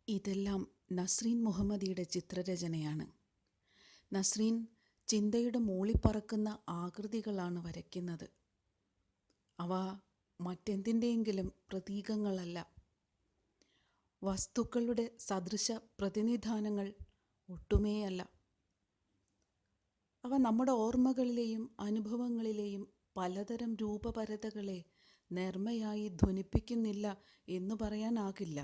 ഇതെല്ലാം നസ്രീൻ മുഹമ്മദിയുടെ ചിത്രരചനയാണ്. നസ്രീൻ ചിന്തയുടെ മൂളിപ്പറക്കുന്ന ആകൃതികളാണ് വരയ്ക്കുന്നത്. അവ മറ്റെന്തിൻ്റെയെങ്കിലും പ്രതീകങ്ങളല്ല. വസ്തുക്കളുടെ സദൃശ പ്രതിനിധാനങ്ങൾ ഒട്ടുമേയല്ല. അവ നമ്മുടെ ഓർമ്മകളിലെയും അനുഭവങ്ങളിലെയും പലതരം രൂപപരതകളെ നേർമയായി ധ്വനിപ്പിക്കുന്നില്ല എന്ന് പറയാനാകില്ല.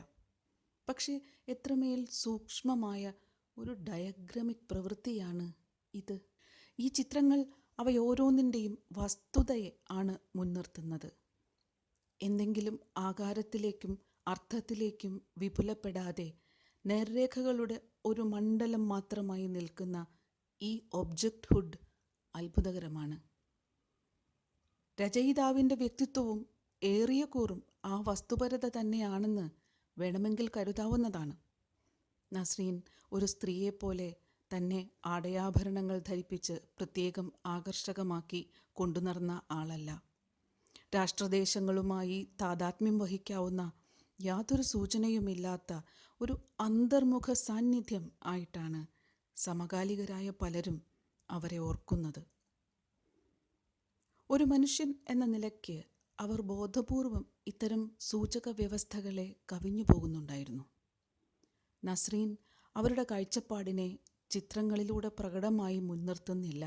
പക്ഷേ എത്രമേൽ സൂക്ഷ്മമായ ഒരു ഡയഗ്രമിക് പ്രവൃത്തിയാണ് ഇത്. ഈ ചിത്രങ്ങൾ അവയോരോന്നിൻ്റെയും വസ്തുതയെ ആണ് മുൻനിർത്തുന്നത്. എന്തെങ്കിലും ആകാരത്തിലേക്കും അർത്ഥത്തിലേക്കും വിപുലപ്പെടാതെ നേർരേഖകളുടെ ഒരു മണ്ഡലം മാത്രമായി നിൽക്കുന്ന ഈ ഒബ്ജക്റ്റ്ഹുഡ് അത്ഭുതകരമാണ്. രചയിതാവിൻ്റെ വ്യക്തിത്വവും ഏറിയ കൂറും ആ വസ്തുപരത തന്നെയാണെന്ന് വേണമെങ്കിൽ കരുതാവുന്നതാണ്. നസ്രീൻ ഒരു സ്ത്രീയെപ്പോലെ തന്നെ ആടയാഭരണങ്ങൾ ധരിപ്പിച്ച് പ്രത്യേകം ആകർഷകമാക്കി കൊണ്ടുനടന്ന ആളല്ല. രാഷ്ട്രദേശങ്ങളുമായി താദാത്മ്യം വഹിക്കാവുന്ന യാതൊരു സൂചനയുമില്ലാത്ത ഒരു അന്തർമുഖ സാന്നിധ്യം ആയിട്ടാണ് സമകാലികരായ പലരും അവരെ ഓർക്കുന്നത്. ഒരു മനുഷ്യൻ എന്ന നിലയ്ക്ക് അവർ ബോധപൂർവം ഇത്തരം സൂചക വ്യവസ്ഥകളെ കവിഞ്ഞു പോകുന്നുണ്ടായിരുന്നു. നസ്രീൻ അവരുടെ കാഴ്ചപ്പാടിനെ ചിത്രങ്ങളിലൂടെ പ്രകടമായി മുൻനിർത്തുന്നില്ല.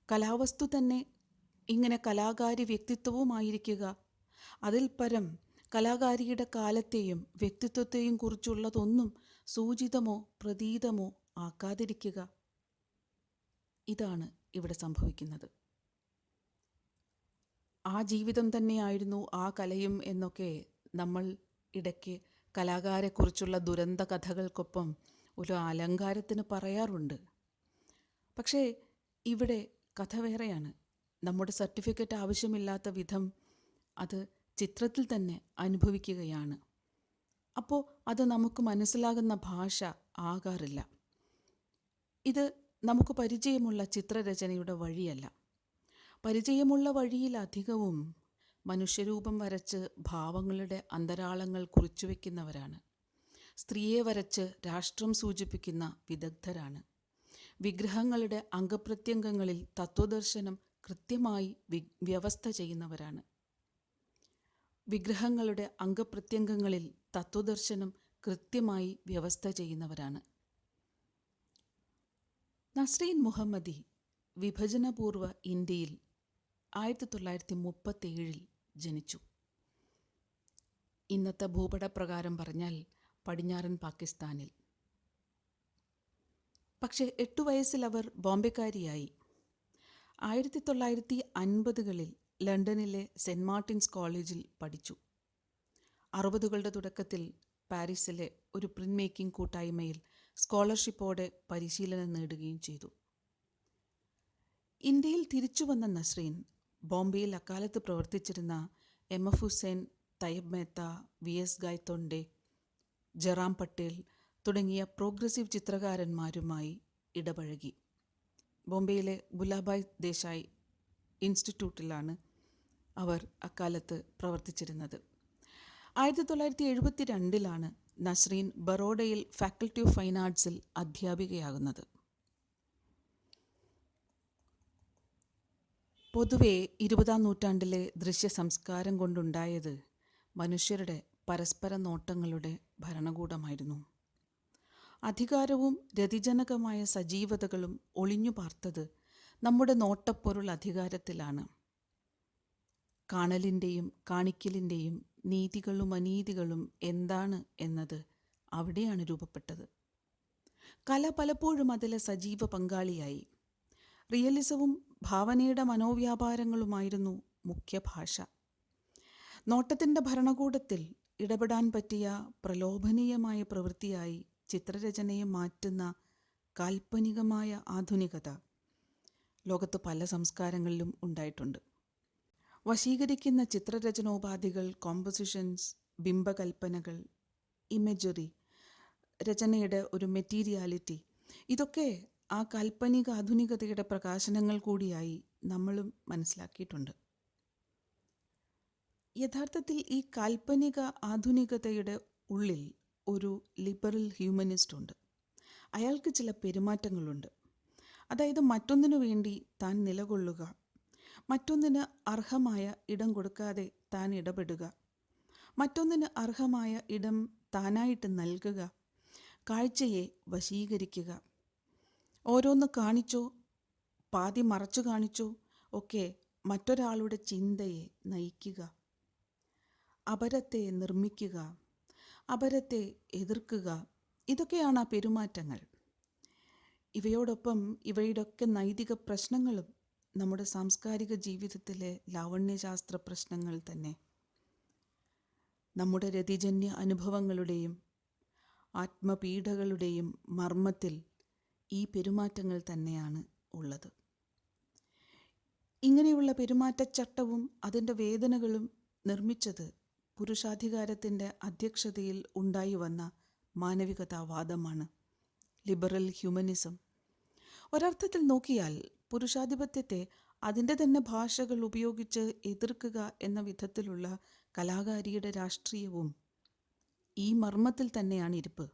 കലാവസ്തു തന്നെ ഇങ്ങനെ കലാകാരി വ്യക്തിത്വവുമായിരിക്കുക, അതിൽ പരം കലാകാരിയുടെ കാലത്തെയും വ്യക്തിത്വത്തെയും കുറിച്ചുള്ളതൊന്നും സൂചിതമോ പ്രതീതമോ ആക്കാതിരിക്കുക. ഇതാണ് ഇവിടെ സംഭവിക്കുന്നത്. ആ ജീവിതം തന്നെയായിരുന്നു ആ കലയും എന്നൊക്കെ നമ്മൾ ഇടയ്ക്ക് കലാകാരെക്കുറിച്ചുള്ള ദുരന്ത കഥകൾക്കൊപ്പം ഒരു അലങ്കാരത്തിന് പറയാറുണ്ട്. പക്ഷേ ഇവിടെ കഥ വേറെയാണ്. നമ്മുടെ സർട്ടിഫിക്കറ്റ് ആവശ്യമില്ലാത്ത വിധം അത് ചിത്രത്തിൽ തന്നെ അനുഭവിക്കുകയാണ്. അപ്പോൾ അത് നമുക്ക് മനസ്സിലാകുന്ന ഭാഷ ആകാറില്ല. ഇത് നമുക്ക് പരിചയമുള്ള ചിത്രരചനയുടെ വഴിയല്ല. പരിചയമുള്ള വഴിയിലധികവും മനുഷ്യരൂപം വരച്ച് ഭാവങ്ങളുടെ അന്തരാളങ്ങൾ കുറിച്ചുവെക്കുന്നവരാണ്. സ്ത്രീയെ വരച്ച് രാഷ്ട്രം സൂചിപ്പിക്കുന്ന വിദഗ്ധരാണ്. വിഗ്രഹങ്ങളുടെ അംഗപ്രത്യംഗങ്ങളിൽ തത്വദർശനം കൃത്യമായി വ്യവസ്ഥ ചെയ്യുന്നവരാണ്. വിഗ്രഹങ്ങളുടെ അംഗപ്രത്യംഗങ്ങളിൽ തത്വദർശനം കൃത്യമായി വ്യവസ്ഥ ചെയ്യുന്നവരാണ്. നസ്രീൻ മുഹമ്മദി വിഭജനപൂർവ ഇന്ത്യയിൽ 1937 ജനിച്ചു. ഇന്നത്തെ ഭൂപടപ്രകാരം പറഞ്ഞാൽ പടിഞ്ഞാറൻ പാകിസ്ഥാനിൽ. പക്ഷേ 8 വയസ്സിൽ അവർ ബോംബെക്കാരിയായി. 1950കളിൽ ലണ്ടനിലെ സെൻറ് മാർട്ടിൻസ് കോളേജിൽ പഠിച്ചു. 60കളുടെ തുടക്കത്തിൽ പാരീസിലെ ഒരു പ്രിന്റ് മേക്കിംഗ് കൂട്ടായ്മയിൽ സ്കോളർഷിപ്പോടെ പരിശീലനം നേടുകയും ചെയ്തു. ഇന്ത്യയിൽ തിരിച്ചു വന്ന നസ്രീൻ ബോംബെയിൽ അക്കാലത്ത് പ്രവർത്തിച്ചിരുന്ന MF ഹുസൈൻ, തയ്യബ് മേത്ത, VS ഗായ്തൊണ്ടെ, ജറാം പട്ടേൽ തുടങ്ങിയ പ്രോഗ്രസീവ് ചിത്രകാരന്മാരുമായി ഇടപഴകി. ബോംബെയിലെ ഗുലാബായ് ദേശായി ഇൻസ്റ്റിറ്റ്യൂട്ടിലാണ് അവർ അക്കാലത്ത് പ്രവർത്തിച്ചിരുന്നത്. 1972 നസ്രീൻ ബറോഡയിൽ ഫാക്കൽറ്റി ഓഫ് ഫൈൻ ആർട്സിൽ അധ്യാപികയാകുന്നത്. പൊതുവെ 20ാം നൂറ്റാണ്ടിലെ ദൃശ്യ സംസ്കാരം കൊണ്ടുണ്ടായത് മനുഷ്യരുടെ പരസ്പര നോട്ടങ്ങളുടെ ഭരണകൂടമായിരുന്നു. അധികാരവും രതിജനകമായ സജീവതകളും ഒളിഞ്ഞു പാർത്തത് നമ്മുടെ നോട്ടപ്പൊരുൾ അധികാരത്തിലാണ്. കാണലിൻ്റെയും കാണിക്കലിൻ്റെയും നീതികളും അനീതികളും എന്താണ് എന്നത് അവിടെയാണ് രൂപപ്പെട്ടത്. കല പലപ്പോഴും അതിലെ സജീവ പങ്കാളിയായി. റിയലിസവും ഭാവനയുടെ മനോവ്യാപാരങ്ങളുമായിരുന്നു മുഖ്യ ഭാഷ. നോട്ടത്തിൻ്റെ ഭരണകൂടത്തിൽ ഇടപെടാൻ പറ്റിയ പ്രലോഭനീയമായ പ്രവൃത്തിയായി ചിത്രരചനയെ മാറ്റുന്ന കാൽപ്പനികമായ ആധുനികത ലോകത്ത് പല സംസ്കാരങ്ങളിലും ഉണ്ടായിട്ടുണ്ട്. വശീകരിക്കുന്ന ചിത്രരചനോപാധികൾ, കോമ്പോസിഷൻസ്, ബിംബകൽപ്പനകൾ, ഇമേജറി, രചനയുടെ ഒരു മെറ്റീരിയാലിറ്റി, ഇതൊക്കെ ആ കാൽപ്പനിക ആധുനികതയുടെ പ്രകാശനങ്ങൾ കൂടിയായി നമ്മളും മനസ്സിലാക്കിയിട്ടുണ്ട്. യഥാർത്ഥത്തിൽ ഈ കാൽപ്പനിക ആധുനികതയുടെ ഉള്ളിൽ ഒരു ലിബറൽ ഹ്യൂമനിസ്റ്റ് ഉണ്ട്. അയാൾക്ക് ചില പെരുമാറ്റങ്ങളുണ്ട്. അതായത് മറ്റൊന്നിനു വേണ്ടി താൻ നിലകൊള്ളുക, മറ്റൊന്നിന് അർഹമായ ഇടം കൊടുക്കാതെ താൻ ഇടപെടുക, മറ്റൊന്നിന് അർഹമായ ഇടം താനായിട്ട് നൽകുക, കാഴ്ചയെ വശീകരിക്കുക, ഓരോന്ന് കാണിച്ചോ പാതി മറച്ചു കാണിച്ചോ ഒക്കെ മറ്റൊരാളുടെ ചിന്തയെ നയിക്കുക, അപരത്തെ നിർമ്മിക്കുക, അപരത്തെ എതിർക്കുക, ഇതൊക്കെയാണ് ആ പെരുമാറ്റങ്ങൾ. ഇവയോടൊപ്പം ഇവയുടെയൊക്കെ നൈതിക പ്രശ്നങ്ങളും നമ്മുടെ സാംസ്കാരിക ജീവിതത്തിലെ ലാവണ്യശാസ്ത്ര പ്രശ്നങ്ങൾ തന്നെ. നമ്മുടെ രതിജന്യ അനുഭവങ്ങളുടെയും ആത്മപീഡകളുടെയും മർമ്മത്തിൽ ഈ പെരുമാറ്റങ്ങൾ തന്നെയാണ് ഉള്ളത്. ഇങ്ങനെയുള്ള പെരുമാറ്റച്ചട്ടവും അതിൻ്റെ വേദനകളും നിർമ്മിച്ചത് പുരുഷാധികാരത്തിൻ്റെ അധ്യക്ഷതയിൽ ഉണ്ടായി വന്ന മാനവികതാവാദമാണ്, ലിബറൽ ഹ്യൂമനിസം. ഒരർത്ഥത്തിൽ നോക്കിയാൽ പുരുഷാധിപത്യത്തെ അതിൻ്റെ തന്നെ ഭാഷകൾ ഉപയോഗിച്ച് എതിർക്കുക എന്ന വിധത്തിലുള്ള കലാകാരിയുടെ രാഷ്ട്രീയവും ഈ മർമ്മത്തിൽ തന്നെയാണ് ഇരിപ്പ്.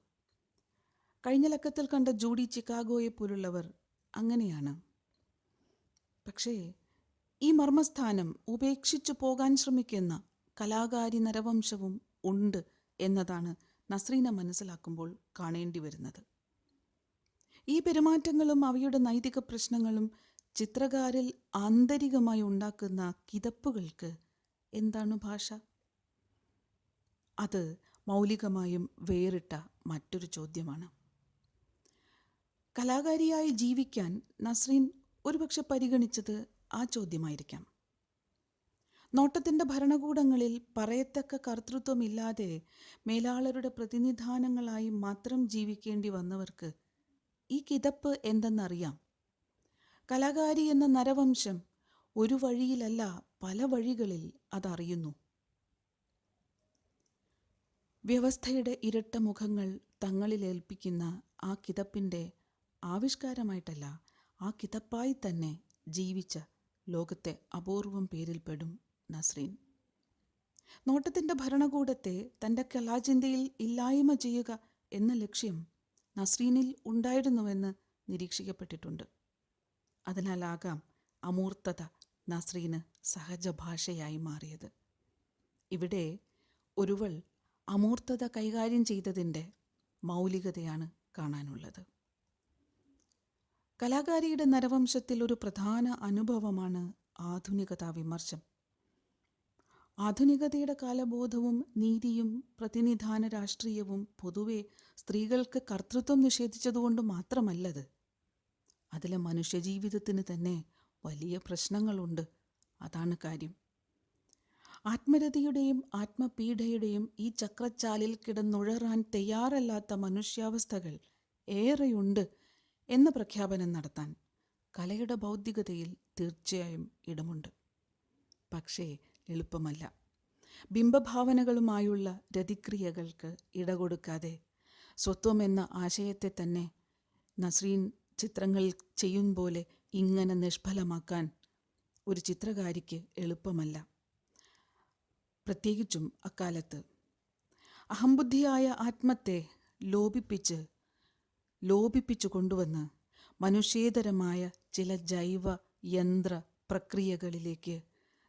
കഴിഞ്ഞ ലക്കത്തിൽ കണ്ട ജൂഡി ചിക്കാഗോയെ പോലുള്ളവർ അങ്ങനെയാണ്. പക്ഷേ ഈ മർമ്മസ്ഥാനം ഉപേക്ഷിച്ചു പോകാൻ ശ്രമിക്കുന്ന കലാകാരി നരവംശവും ഉണ്ട് എന്നതാണ് നസ്രീനെ മനസ്സിലാക്കുമ്പോൾ കാണേണ്ടി വരുന്നത്. ഈ പെരുമാറ്റങ്ങളും അവയുടെ നൈതിക പ്രശ്നങ്ങളും ചിത്രകാരിൽ ആന്തരികമായി ഉണ്ടാക്കുന്ന കിതപ്പുകൾക്ക് എന്താണ് ഭാഷ? അത് മൗലികമായും വേറിട്ട മറ്റൊരു ചോദ്യമാണ്. കലാകാരിയായി ജീവിക്കാൻ നസ്രീൻ ഒരുപക്ഷെ പരിഗണിച്ചത് ആ ചോദ്യമായിരിക്കാം. നോട്ടത്തിൻ്റെ ഭരണകൂടങ്ങളിൽ പറയത്തക്ക കർത്തൃത്വമില്ലാതെ മേലാളരുടെ പ്രതിനിധാനങ്ങളായി മാത്രം ജീവിക്കേണ്ടി വന്നവർക്ക് ഈ കിതപ്പ് എന്തെന്നറിയാം. കലാകാരി എന്ന നരവംശം ഒരു വഴിയിലല്ല പല വഴികളിൽ അതറിയുന്നു. വ്യവസ്ഥയുടെ ഇരട്ട മുഖങ്ങൾ തങ്ങളിലേൽപ്പിക്കുന്ന ആ കിതപ്പിൻ്റെ ആവിഷ്കാരമായിട്ടല്ല, ആ കിതപ്പായി തന്നെ ജീവിച്ച ലോകത്തെ അപൂർവം പേരിൽപ്പെടും നസ്രീൻ. നോട്ടത്തിൻ്റെ ഭരണകൂടത്തെ തൻ്റെ കലാചിന്തയിൽ ഇല്ലായ്മ ചെയ്യുക എന്ന ലക്ഷ്യം നസ്രീനിൽ ഉണ്ടായിരുന്നുവെന്ന് നിരീക്ഷിക്കപ്പെട്ടിട്ടുണ്ട്. അതിനാലാകാം അമൂർത്തത നസ്രീന് സഹജ ഭാഷയായി മാറിയത്. ഇവിടെ ഒരുവൾ അമൂർത്തത കൈകാര്യം ചെയ്തതിൻ്റെ മൗലികതയാണ് കാണാനുള്ളത്. കലാകാരിയുടെ നരവംശത്തിൽ ഒരു പ്രധാന അനുഭവമാണ് ആധുനികതാ വിമർശം. ആധുനികതയുടെ കാലബോധവും നീതിയും പ്രതിനിധാന രാഷ്ട്രീയവും പൊതുവെ സ്ത്രീകൾക്ക് കർത്തൃത്വം നിഷേധിച്ചതുകൊണ്ട് മാത്രമല്ലത്. അതിലെ മനുഷ്യജീവിതത്തിന് തന്നെ വലിയ പ്രശ്നങ്ങളുണ്ട്. അതാണ് കാര്യം. ആത്മരതിയുടെയും ആത്മപീഡയുടെയും ഈ ചക്രച്ചാലിൽ കിടന്നുഴറാൻ തയ്യാറല്ലാത്ത മനുഷ്യാവസ്ഥകൾ ഏറെയുണ്ട് എന്ന പ്രഖ്യാപനം നടത്താൻ കലയുടെ ബൗദ്ധികതയിൽ തീർച്ചയായും ഇടമുണ്ട്. പക്ഷേ എളുപ്പമല്ല. ബിംബഭാവനകളുമായുള്ള രതിക്രിയകൾക്ക് ഇടകൊടുക്കാതെ സ്വത്വം എന്ന ആശയത്തെ തന്നെ നസ്രീൻ ചിത്രങ്ങൾ ചെയ്യും പോലെ ഇങ്ങനെ നിഷ്ഫലമാക്കാൻ ഒരു ചിത്രകാരിക്ക് എളുപ്പമല്ല. പ്രത്യേകിച്ചും അക്കാലത്ത് അഹംബുദ്ധിയായ ആത്മത്തെ ലോപിപ്പിച്ചു കൊണ്ടുവന്ന് മനുഷ്യേതരമായ ചില ജൈവ യന്ത്ര പ്രക്രിയകളിലേക്ക്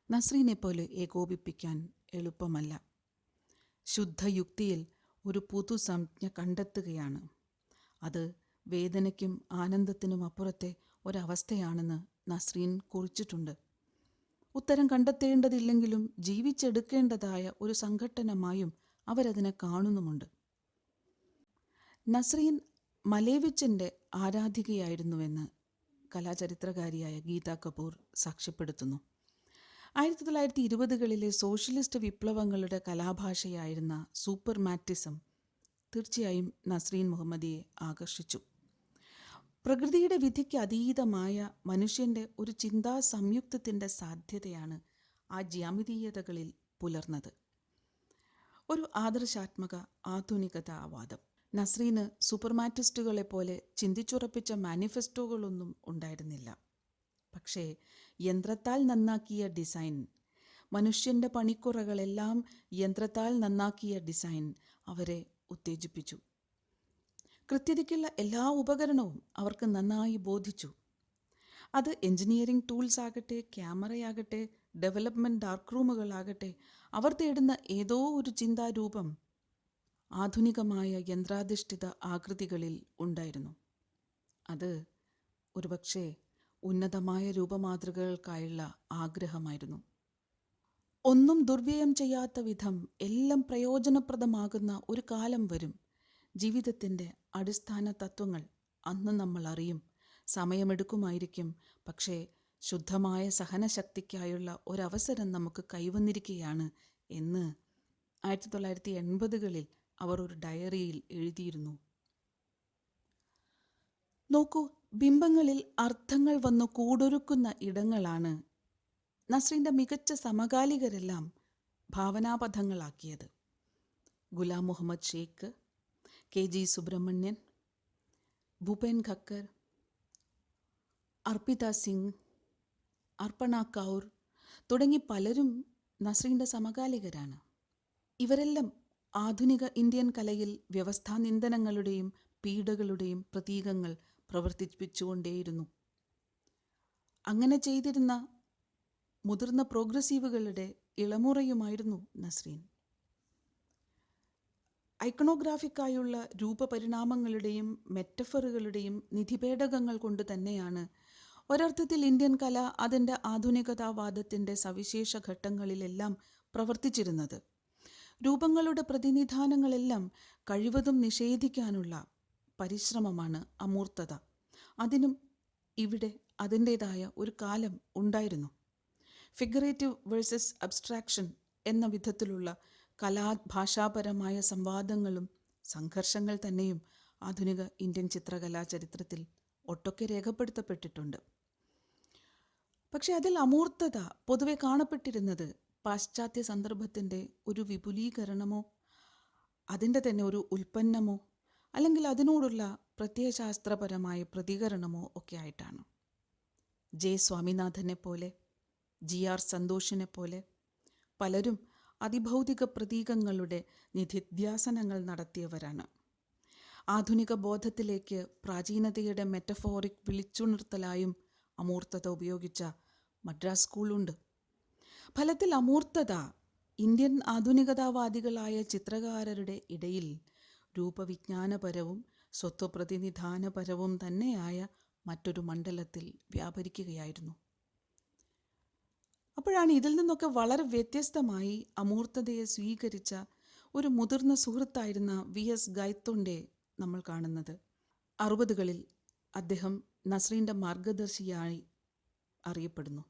നസ്രീനെ പോലെ ഏകോപിപ്പിക്കാൻ എളുപ്പമല്ല. ശുദ്ധയുക്തിയിൽ ഒരു പുതുസംജ്ഞ കണ്ടെത്തുകയാണ്. അത് വേദനയ്ക്കും ആനന്ദത്തിനും അപ്പുറത്തെ ഒരവസ്ഥയാണെന്ന് നസ്രീൻ കുറിച്ചിട്ടുണ്ട്. ഉത്തരം കണ്ടെത്തേണ്ടതില്ലെങ്കിലും ജീവിച്ചെടുക്കേണ്ടതായ ഒരു സംഘട്ടനമായും അവരതിനെ കാണുന്നുമുണ്ട്. നസ്രീൻ മലേവിച്ചിൻ്റെ ആരാധികയായിരുന്നുവെന്ന് കലാചരിത്രകാരിയായ ഗീത കപൂർ സാക്ഷ്യപ്പെടുത്തുന്നു. 1920കളിലെ സോഷ്യലിസ്റ്റ് വിപ്ലവങ്ങളുടെ കലാഭാഷയായിരുന്ന സൂപ്പർമാറ്റിസം തീർച്ചയായും നസ്രീൻ മുഹമ്മദിയെ ആകർഷിച്ചു. പ്രകൃതിയുടെ വിധിക്ക് അതീതമായ മനുഷ്യൻ്റെ ഒരു ചിന്താ സംയുക്തത്തിൻ്റെ സാധ്യതയാണ് ആ ജ്യാമിതീയതകളിൽ പുലർന്നത്. ഒരു ആദർശാത്മക ആധുനികതാവാദം. നസ്രീന് സൂപ്പർമാറ്റിസ്റ്റുകളെപ്പോലെ ചിന്തിച്ചുറപ്പിച്ച മാനിഫെസ്റ്റോകളൊന്നും ഉണ്ടായിരുന്നില്ല. പക്ഷേ യന്ത്രത്താൽ നന്നാക്കിയ ഡിസൈൻ, മനുഷ്യൻ്റെ പണിക്കുറകളെല്ലാം യന്ത്രത്താൽ നന്നാക്കിയ ഡിസൈൻ അവരെ ഉത്തേജിപ്പിച്ചു. കൃത്യതയ്ക്കുള്ള എല്ലാ ഉപകരണവും അവർക്ക് നന്നായി ബോധിച്ചു. അത് എഞ്ചിനീയറിംഗ് ടൂൾസ് ആകട്ടെ, ക്യാമറയാകട്ടെ, ഡെവലപ്മെൻറ്റ് ഡാർക്ക് റൂമുകളാകട്ടെ, അവർ തേടുന്ന ഏതോ ഒരു ചിന്താരൂപം ആധുനികമായ യന്ത്രാധിഷ്ഠിത ആകൃതികളിൽ ഉണ്ടായിരുന്നു. അത് ഒരുപക്ഷെ ഉന്നതമായ രൂപമാതൃകകൾക്കായുള്ള ആഗ്രഹമായിരുന്നു. ഒന്നും ദുർവ്യയം ചെയ്യാത്ത വിധം എല്ലാം പ്രയോജനപ്രദമാകുന്ന ഒരു കാലം വരും. ജീവിതത്തിൻ്റെ അടിസ്ഥാന തത്വങ്ങൾ അന്ന് നമ്മൾ അറിയും. സമയമെടുക്കുമായിരിക്കും, പക്ഷേ ശുദ്ധമായ സഹനശക്തിക്കായുള്ള ഒരവസരം നമുക്ക് കൈവന്നിരിക്കുകയാണ് എന്ന് 1980കളിൽ അവർ ഒരു ഡയറിയിൽ എഴുതിയിരുന്നു. നോക്കൂ, ബിംബങ്ങളിൽ അർത്ഥങ്ങൾ വന്നു കൂടൊരുക്കുന്ന ഇടങ്ങളാണ് നസ്രീൻ്റെ മികച്ച സമകാലികരെല്ലാം ഭാവനാപഥങ്ങളാക്കിയത്. ഗുലാം മുഹമ്മദ് ഷേഖ്, KG സുബ്രഹ്മണ്യൻ, ഭൂപേൻ ഖക്കർ, അർപ്പിത സിംഗ്, അർപ്പണ കൗർ തുടങ്ങി പലരും നസ്രീൻ്റെ സമകാലികരാണ്. ഇവരെല്ലാം ആധുനിക ഇന്ത്യൻ കലയിൽ വ്യവസ്ഥാനിന്ദനങ്ങളുടെയും പീഡകളുടെയും പ്രതീകങ്ങൾ പ്രവർത്തിപ്പിച്ചുകൊണ്ടേയിരുന്നു. അങ്ങനെ ചെയ്തിരുന്ന മുതിർന്ന പ്രോഗ്രസീവുകളുടെ ഇളമുറയുമായിരുന്നു നസ്രീൻ. ഐക്കണോഗ്രാഫിക്കായുള്ള രൂപപരിണാമങ്ങളുടെയും മെറ്റഫറുകളുടെയും നിധിപേടകങ്ങൾ കൊണ്ട് തന്നെയാണ് ഒരർത്ഥത്തിൽ ഇന്ത്യൻ കല അതിൻ്റെ ആധുനികതാവാദത്തിൻ്റെ സവിശേഷ ഘട്ടങ്ങളിലെല്ലാം പ്രവർത്തിച്ചിരുന്നത്. രൂപങ്ങളുടെ പ്രതിനിധാനങ്ങളെല്ലാം കഴിവതും നിഷേധിക്കാനുള്ള പരിശ്രമമാണ് അമൂർത്തത. അതിനും ഇവിടെ അതിൻ്റേതായ ഒരു കാലം ഉണ്ടായിരുന്നു. ഫിഗറേറ്റീവ് വേഴ്സസ് അബ്സ്ട്രാക്ഷൻ എന്ന വിധത്തിലുള്ള ഭാഷാപരമായ സംവാദങ്ങളും സംഘർഷങ്ങൾ തന്നെയും ആധുനിക ഇന്ത്യൻ ചിത്രകലാ ചരിത്രത്തിൽ ഒട്ടൊക്കെ രേഖപ്പെടുത്തപ്പെട്ടിട്ടുണ്ട്. പക്ഷെ അതിൽ അമൂർത്തത പൊതുവെ കാണപ്പെട്ടിരുന്നത് പാശ്ചാത്യ സന്ദർഭത്തിൻ്റെ ഒരു വിപുലീകരണമോ അതിൻ്റെ തന്നെ ഒരു ഉൽപ്പന്നമോ അല്ലെങ്കിൽ അതിനോടുള്ള പ്രത്യയശാസ്ത്രപരമായ പ്രതികരണമോ ഒക്കെ ആയിട്ടാണ്. J. സ്വാമിനാഥനെ പോലെ, GR സന്തോഷിനെ പോലെ പലരും അതിഭൗതിക പ്രതീകങ്ങളുടെ നിധിധ്യാസനങ്ങൾ നടത്തിയവരാണ്. ആധുനിക ബോധത്തിലേക്ക് പ്രാചീനതയുടെ മെറ്റഫോറിക് വിളിച്ചുണർത്തലായും അമൂർത്തത ഉപയോഗിച്ച മദ്രാസ് സ്കൂളുണ്ട്. ഫലത്തിൽ അമൂർത്തത ഇന്ത്യൻ ആധുനികതാവാദികളായ ചിത്രകാരരുടെ ഇടയിൽ രൂപവിജ്ഞാനപരവും സ്വത്വപ്രതിനിധാനപരവും തന്നെയായ മറ്റൊരു മണ്ഡലത്തിൽ വ്യാപരിക്കുകയായിരുന്നു. അപ്പോഴാണ് ഇതിൽ നിന്നൊക്കെ വളരെ വ്യത്യസ്തമായി അമൂർത്തതയെ സ്വീകരിച്ച ഒരു മുതിർന്ന സുഹൃത്തായിരുന്ന VS ഗൈത്തോണ്ടെ നമ്മൾ കാണുന്നത്. 60കളിൽ അദ്ദേഹം നസ്രീൻ്റെ മാർഗദർശിയായി അറിയപ്പെടുന്നു.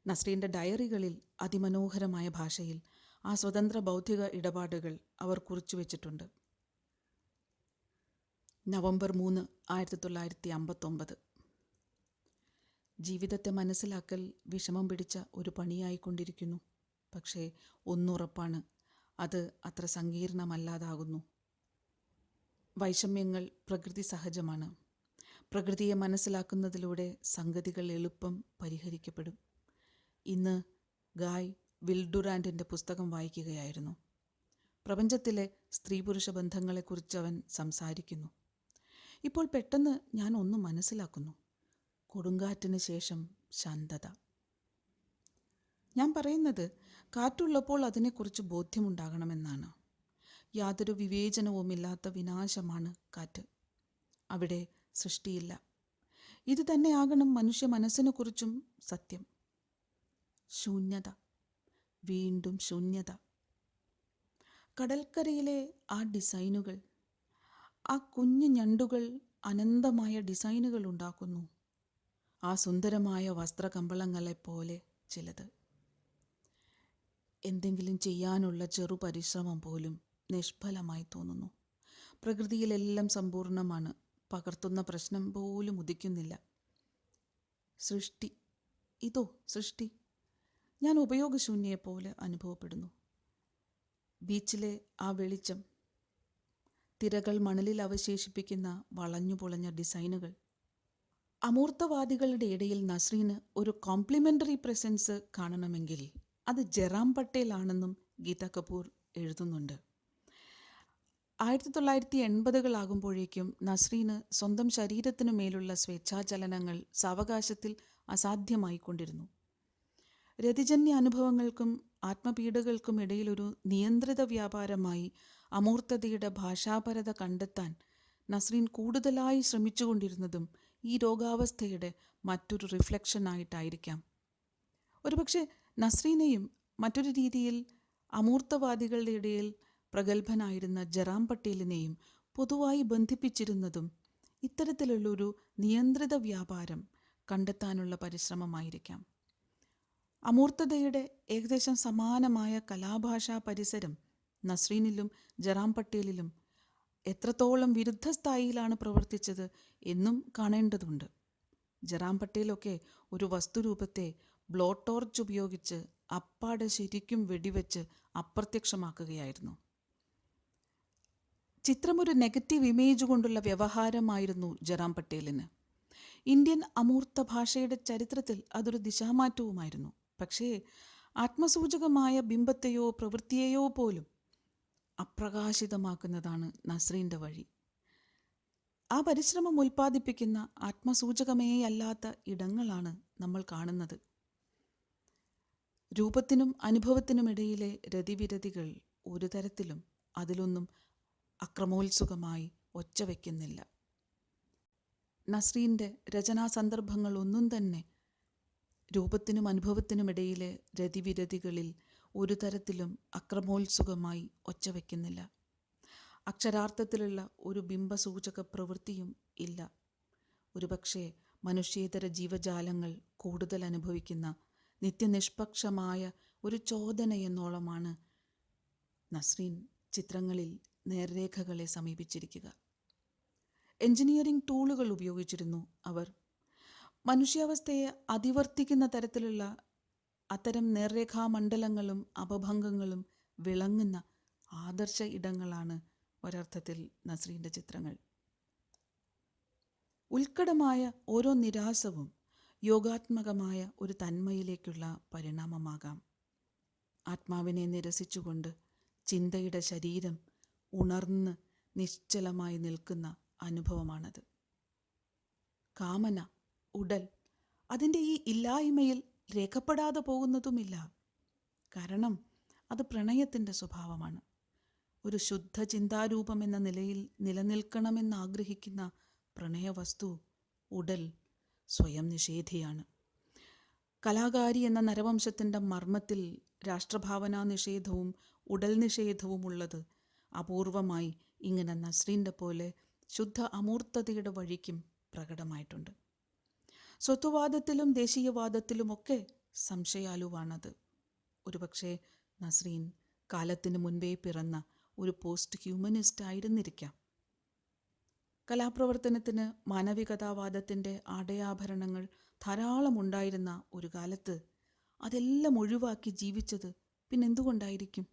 നസ്രീൻ്റെ ഡയറികളിൽ അതിമനോഹരമായ ഭാഷയിൽ ആ സ്വതന്ത്ര ബൗദ്ധിക ഇടപാടുകൾ അവർ കുറിച്ചു വച്ചിട്ടുണ്ട്. നവംബർ 3, 1959. ജീവിതത്തെ മനസ്സിലാക്കൽ വിഷമം പിടിച്ച ഒരു പണിയായിക്കൊണ്ടിരിക്കുന്നു. പക്ഷേ ഒന്നുറപ്പാണ്, അത് അത്ര സങ്കീർണമല്ലാതാകുന്നു. വൈഷമ്യങ്ങൾ പ്രകൃതി സഹജമാണ്. പ്രകൃതിയെ മനസ്സിലാക്കുന്നതിലൂടെ സംഗതികൾ എളുപ്പം പരിഹരിക്കപ്പെടും. ഇന്ന് ഗായ് വിൽഡുറാൻഡിൻ്റെ പുസ്തകം വായിക്കുകയായിരുന്നു. പ്രപഞ്ചത്തിലെ സ്ത്രീ പുരുഷ ബന്ധങ്ങളെക്കുറിച്ച് അവൻ സംസാരിക്കുന്നു. ഇപ്പോൾ പെട്ടെന്ന് ഞാൻ ഒന്ന് മനസ്സിലാക്കുന്നു. കൊടുങ്കാറ്റിന് ശേഷം ശാന്തത. ഞാൻ പറയുന്നത് കാറ്റുള്ളപ്പോൾ അതിനെക്കുറിച്ച് ബോധ്യമുണ്ടാകണമെന്നാണ്. യാതൊരു വിവേചനവുമില്ലാത്ത വിനാശമാണ് കാറ്റ്. അവിടെ സൃഷ്ടിയില്ല. ഇത് തന്നെയാകണം മനുഷ്യ മനസ്സിനെക്കുറിച്ചും സത്യം. ശൂന്യത, വീണ്ടും ശൂന്യത. കടൽക്കരയിലെ ആ ഡിസൈനുകൾ, ആ കുഞ്ഞു ഞണ്ടുകൾ അനന്തമായ ഡിസൈനുകൾ ഉണ്ടാക്കുന്നു. ആ സുന്ദരമായ വസ്ത്രകമ്പളങ്ങളെപ്പോലെ ചിലത്. എന്തെങ്കിലും ചെയ്യാനുള്ള ചെറു പരിശ്രമം പോലും നിഷ്ഫലമായി തോന്നുന്നു. പ്രകൃതിയിലെല്ലാം സമ്പൂർണ്ണമാണ്. പകർത്തുന്ന പ്രശ്നം പോലും ഉദിക്കുന്നില്ല. സൃഷ്ടി, ഇതോ സൃഷ്ടി. ഞാൻ ഉപയോഗശൂന്യയെപ്പോലെ അനുഭവപ്പെടുന്നു. ബീച്ചിലെ ആ വെളിച്ചം, തിരകൾ മണലിൽ അവശേഷിപ്പിക്കുന്ന വളഞ്ഞുപൊളഞ്ഞ ഡിസൈനുകൾ. അമൂർത്തവാദികളുടെ ഇടയിൽ നസ്രീന് ഒരു കോംപ്ലിമെൻ്ററി പ്രസൻസ് കാണണമെങ്കിൽ അത് ജറാം പട്ടേൽ ആണെന്നും ഗീത കപൂർ എഴുതുന്നുണ്ട്. 1980-കളാകുമ്പോഴേക്കും നസ്രീന് സ്വന്തം ശരീരത്തിനു മേലുള്ള സ്വേച്ഛാചലനങ്ങൾ സാവകാശത്തിൽ അസാധ്യമായിക്കൊണ്ടിരുന്നു. രതിജന്യ അനുഭവങ്ങൾക്കും ആത്മപീഡകൾക്കും ഇടയിലൊരു നിയന്ത്രിത വ്യാപാരമായി അമൂർത്തതയുടെ ഭാഷാപരത കണ്ടെത്താൻ നസ്രീൻ കൂടുതലായി ശ്രമിച്ചുകൊണ്ടിരുന്നതും ഈ രോഗാവസ്ഥയുടെ മറ്റൊരു റിഫ്ലക്ഷനായിട്ടായിരിക്കാം. ഒരുപക്ഷെ നസ്രീനെയും മറ്റൊരു രീതിയിൽ അമൂർത്തവാദികളുടെ ഇടയിൽ പ്രഗത്ഭനായിരുന്ന ജറാം പട്ടേലിനെയും പൊതുവായി ബന്ധിപ്പിച്ചിരുന്നതും ഇത്തരത്തിലുള്ളൊരു നിയന്ത്രിത വ്യാപാരം കണ്ടെത്താനുള്ള പരിശ്രമമായിരിക്കാം. അമൂർത്തതയുടെ ഏകദേശം സമാനമായ കലാഭാഷാ പരിസരം നസ്രീനിലും ജറാം പട്ടേലിലും എത്രത്തോളം വിരുദ്ധ സ്ഥായിയിലാണ് പ്രവർത്തിച്ചത് എന്നും കാണേണ്ടതുണ്ട്. ജറാം പട്ടേലൊക്കെ ഒരു വസ്തുരൂപത്തെ ബ്ലോ ടോർച്ച് ഉപയോഗിച്ച് അപ്പാടെ ശരിക്കും വെടിവെച്ച് അപ്രത്യക്ഷമാക്കുകയായിരുന്നു. ചിത്രമൊരു നെഗറ്റീവ് ഇമേജ് കൊണ്ടുള്ള വ്യവഹാരമായിരുന്നു ജറാം പട്ടേലിന്. ഇന്ത്യൻ അമൂർത്ത ഭാഷയുടെ ചരിത്രത്തിൽ അതൊരു ദിശാമാറ്റവുമായിരുന്നു. പക്ഷേ ആത്മസൂചകമായ ബിംബത്തെയോ പ്രവൃത്തിയെയോ പോലും അപ്രകാശിതമാക്കുന്നതാണ് നസ്രീൻ്റെ വഴി. ആ പരിശ്രമം ഉൽപ്പാദിപ്പിക്കുന്ന ആത്മസൂചകമേയല്ലാത്ത ഇടങ്ങളാണ് നമ്മൾ കാണുന്നത്. രൂപത്തിനും അനുഭവത്തിനുമിടയിലെ രതിവിരതികൾ ഒരു തരത്തിലും അതിലൊന്നും അക്രമോത്സുകമായി ഒച്ച വയ്ക്കുന്നില്ല. നസ്രീൻ്റെ രചനാ സന്ദർഭങ്ങളൊന്നും തന്നെ രൂപത്തിനും അനുഭവത്തിനുമിടയിലെ രതിവിരതികളിൽ ഒരു തരത്തിലും അക്രമോത്സുകമായി ഒച്ച വയ്ക്കുന്നില്ല. അക്ഷരാർത്ഥത്തിലുള്ള ഒരു ബിംബസൂചക പ്രവൃത്തിയും ഇല്ല. ഒരുപക്ഷെ മനുഷ്യേതര ജീവജാലങ്ങൾ കൂടുതൽ അനുഭവിക്കുന്ന നിത്യനിഷ്പക്ഷമായ ഒരു ചോദനയെന്നോളമാണ് നസ്രീൻ ചിത്രങ്ങളിൽ നേർരേഖകളെ സമീപിച്ചിരിക്കുക. എഞ്ചിനീയറിംഗ് ടൂളുകൾ ഉപയോഗിച്ചിരുന്നു അവർ. മനുഷ്യാവസ്ഥയെ അതിവർത്തിക്കുന്ന തരത്തിലുള്ള അത്തരം നേർരേഖാമണ്ഡലങ്ങളും അപഭംഗങ്ങളും വിളങ്ങുന്ന ആദർശ ഇടങ്ങളാണ് ഒരർത്ഥത്തിൽ നസ്രീൻ്റെ ചിത്രങ്ങൾ. ഉത്കടമായ ഓരോ നിരാസവും യോഗാത്മകമായ ഒരു തന്മയിലേക്കുള്ള പരിണാമമാകാം. ആത്മാവിനെ നിരസിച്ചുകൊണ്ട് ചിന്തയുടെ ശരീരം ഉണർന്ന് നിശ്ചലമായി നിൽക്കുന്ന അനുഭവമാണത്. കാമന, ഉടൽ, അതിൻ്റെ ഈ ഇല്ലായ്മയിൽ രേഖപ്പെടാതെ പോകുന്നതുമില്ല. കാരണം അത് പ്രണയത്തിൻ്റെ സ്വഭാവമാണ്. ഒരു ശുദ്ധ ചിന്താരൂപം എന്ന നിലയിൽ നിലനിൽക്കണമെന്നാഗ്രഹിക്കുന്ന പ്രണയവസ്തു ഉടൽ സ്വയം നിഷേധിയാണ്. കലാകാരി എന്ന നരവംശത്തിൻ്റെ മർമ്മത്തിൽ രാഷ്ട്രഭാവനാ നിഷേധവും ഉടൽ നിഷേധവും ഉള്ളത് അപൂർവമായി ഇങ്ങനെ നസ്രീൻ്റെ പോലെ ശുദ്ധ അമൂർത്തതയുടെ വഴിക്കും പ്രകടമായിട്ടുണ്ട്. സ്വത്വവാദത്തിലും ദേശീയവാദത്തിലുമൊക്കെ സംശയാലുവാണത്. ഒരുപക്ഷെ നസ്രീൻ കാലത്തിന് മുൻപേ പിറന്ന ഒരു പോസ്റ്റ് ഹ്യൂമനിസ്റ്റ് ആയിരുന്നിരിക്കാം. കലാപ്രവർത്തനത്തിന് മാനവികതാവാദത്തിൻ്റെ ആടയാഭരണങ്ങൾ ധാരാളം ഉണ്ടായിരുന്ന ഒരു കാലത്ത് അതെല്ലാം ഒഴിവാക്കി ജീവിച്ചത് പിന്നെന്തുകൊണ്ടായിരിക്കും?